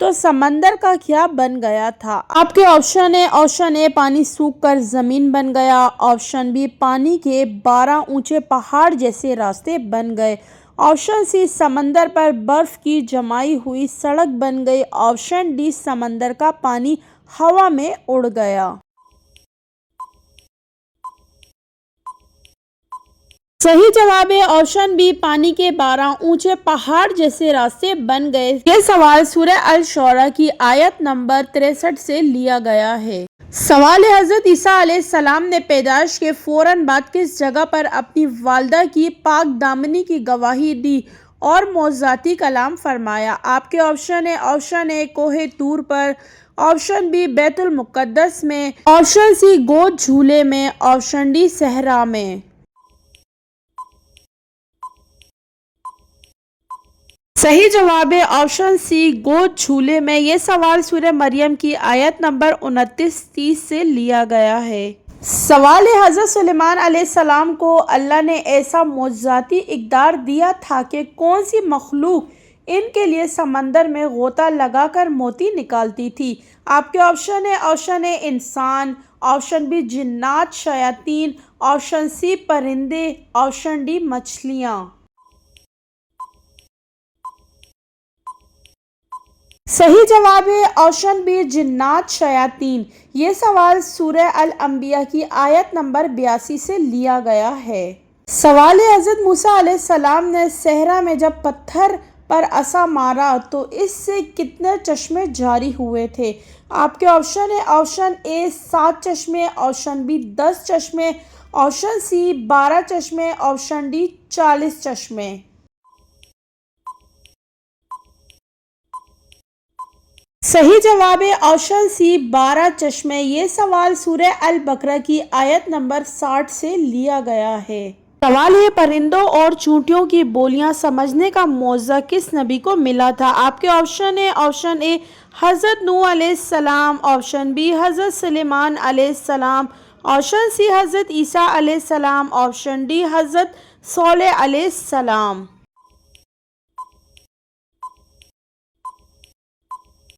تو سمندر کا کیا بن گیا تھا؟ آپ کے آپشن اے پانی سوکھ کر زمین بن گیا، آپشن بی پانی کے 12 اونچے پہاڑ جیسے راستے بن گئے، آپشن سی سمندر پر برف کی جمائی ہوئی سڑک بن گئی، آپشن ڈی سمندر کا پانی ہوا میں اڑ گیا۔ صحیح جواب ہے آپشن بی پانی کے 12 اونچے پہاڑ جیسے راستے بن گئے۔ یہ سوال سورہ الشعراء کی آیت نمبر 63 سے لیا گیا ہے۔ سوال ہے حضرت عیسیٰ علیہ السلام نے پیدائش کے فوراً بعد کس جگہ پر اپنی والدہ کی پاک دامنی کی گواہی دی اور معجزاتی کلام فرمایا؟ آپ کے آپشن اے کوہ طور پر، آپشن بی بیت المقدس میں، آپشن سی گود جھولے میں، آپشن ڈی صحرا میں۔ صحیح جواب ہے آپشن سی گود جھولے میں۔ یہ سوال سورہ مریم کی آیت نمبر 29-30 سے لیا گیا ہے۔ سوال ہے حضرت سلیمان علیہ السلام کو اللہ نے ایسا معجزاتی اقدار دیا تھا کہ کون سی مخلوق ان کے لیے سمندر میں غوطہ لگا کر موتی نکالتی تھی؟ آپ کے آپشن اے انسان، آپشن بی جنات شیاطین، آپشن سی پرندے، آپشن ڈی مچھلیاں۔ صحیح جواب ہے آپشن بی جنات شیاطین۔ یہ سوال سورہ الانبیاء کی آیت نمبر 82 سے لیا گیا ہے۔ سوال ہے حضرت موسیٰ علیہ السلام نے صحرا میں جب پتھر پر عصا مارا تو اس سے کتنے چشمے جاری ہوئے تھے؟ آپ کے آپشن اے 7 چشمے، آپشن بی 10 چشمے، آپشن سی 12 چشمے، آپشن ڈی 40 چشمے۔ صحیح جواب ہے آپشن سی 12 چشمے۔ یہ سوال سورہ البقرہ کی آیت نمبر 60 سے لیا گیا ہے۔ سوال ہے پرندوں اور چونٹیوں کی بولیاں سمجھنے کا معجزہ کس نبی کو ملا تھا؟ آپ کے آپشن اے حضرت نوح علیہ السلام، آپشن بی حضرت سلیمان علیہ السلام، آپشن سی حضرت عیسیٰ علیہ السلام، آپشن ڈی حضرت صالح علیہ السلام۔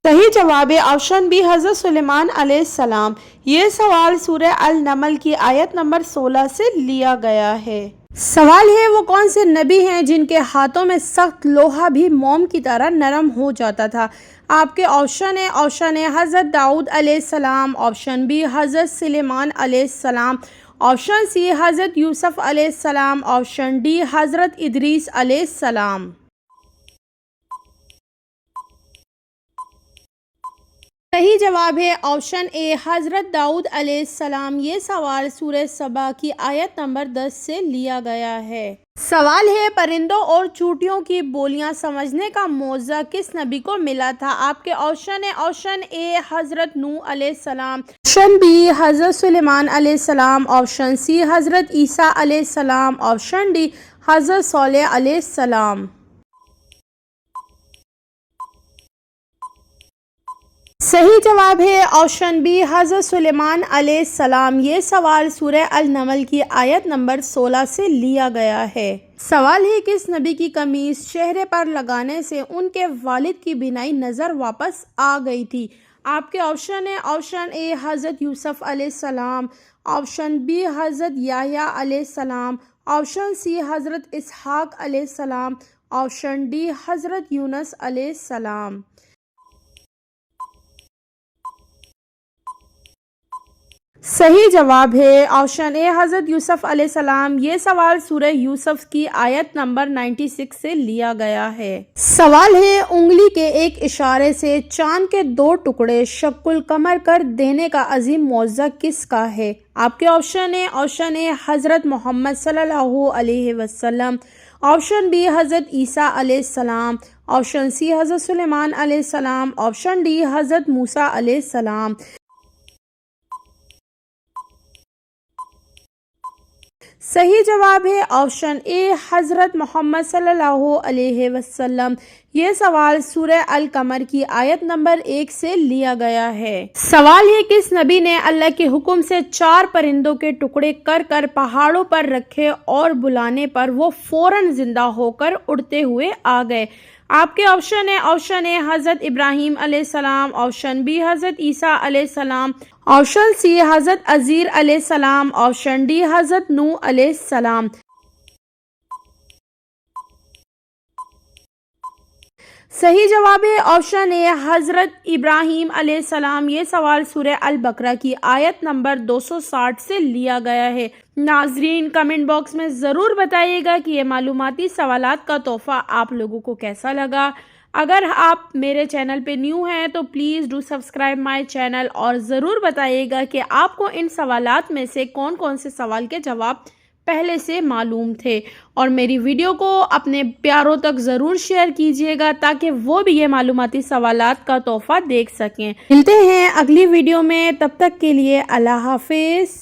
صحیح جواب ہے آپشن بی حضرت سلیمان علیہ السلام۔ یہ سوال سورہ النمل کی آیت نمبر 16 سے لیا گیا ہے۔ سوال ہے وہ کون سے نبی ہیں جن کے ہاتھوں میں سخت لوہا بھی موم کی طرح نرم ہو جاتا تھا؟ آپ کے آپشن اے حضرت داؤد علیہ السلام، آپشن بی حضرت سلیمان علیہ السلام، آپشن سی حضرت یوسف علیہ السلام، آپشن ڈی حضرت ادریس علیہ السلام۔ صحیح جواب ہے آپشن اے حضرت داؤد علیہ السلام۔ یہ سوال سورہ سبا کی آیت نمبر 10 سے لیا گیا ہے۔ سوال ہے پرندوں اور چونٹیوں کی بولیاں سمجھنے کا معجزہ کس نبی کو ملا تھا؟ آپ کے آپشن اے حضرت نوح علیہ السلام، آپشن بی حضرت سلیمان علیہ السلام، آپشن سی حضرت عیسیٰ علیہ السلام، آپشن ڈی حضرت صالح علیہ السلام۔ صحیح جواب ہے آپشن بی حضرت سلیمان علیہ السلام۔ یہ سوال سورہ النمل کی آیت نمبر 16 سے لیا گیا ہے۔ سوال ہے کس نبی کی قمیص چہرے پر لگانے سے ان کے والد کی بینائی نظر واپس آ گئی تھی؟ آپ کے آپشن اے حضرت یوسف علیہ السلام، آپشن بی حضرت یحییٰ علیہ السلام، آپشن سی حضرت اسحاق علیہ السلام، آپشن ڈی حضرت یونس علیہ السلام۔ صحیح جواب ہے آپشن اے حضرت یوسف علیہ السلام۔ یہ سوال سورہ یوسف کی آیت نمبر 96 سے لیا گیا ہے۔ سوال ہے انگلی کے ایک اشارے سے چاند کے 2 ٹکڑے شق القمر کر دینے کا عظیم معجزہ کس کا ہے؟ آپ کے آپشن اے حضرت محمد صلی اللہ علیہ وسلم، آپشن بی حضرت عیسیٰ علیہ السلام، آپشن سی حضرت سلیمان علیہ السلام، آپشن ڈی حضرت موسیٰ علیہ السلام۔ صحیح جواب ہے آپشن اے حضرت محمد صلی اللہ علیہ وسلم۔ یہ سوال سورہ القمر کی آیت نمبر 1 سے لیا گیا ہے۔ سوال ہے کس نبی نے اللہ کے حکم سے 4 پرندوں کے ٹکڑے کر کر پہاڑوں پر رکھے اور بلانے پر وہ فوراً زندہ ہو کر اڑتے ہوئے آ گئے؟ آپ کے آپشن ہے آپشن اے حضرت ابراہیم علیہ السلام، آپشن بی حضرت عیسیٰ علیہ السلام، آپشن سی حضرت عزیر علیہ السلام، آپشن ڈی حضرت نوح علیہ السلام۔ صحیح جواب ہے آپشن اے حضرت ابراہیم علیہ السلام۔ یہ سوال سورہ البقرہ کی آیت نمبر 260 سے لیا گیا ہے۔ ناظرین کمنٹ باکس میں ضرور بتائیے گا کہ یہ معلوماتی سوالات کا تحفہ آپ لوگوں کو کیسا لگا۔ اگر آپ میرے چینل پہ نیو ہیں تو please do subscribe my channel, اور ضرور بتائیے گا کہ آپ کو ان سوالات میں سے کون کون سے سوال کے جواب پہلے سے معلوم تھے، اور میری ویڈیو کو اپنے پیاروں تک ضرور شیئر کیجیے گا تاکہ وہ بھی یہ معلوماتی سوالات کا تحفہ دیکھ سکیں۔ ملتے ہیں اگلی ویڈیو میں، تب تک کے لیے اللہ حافظ۔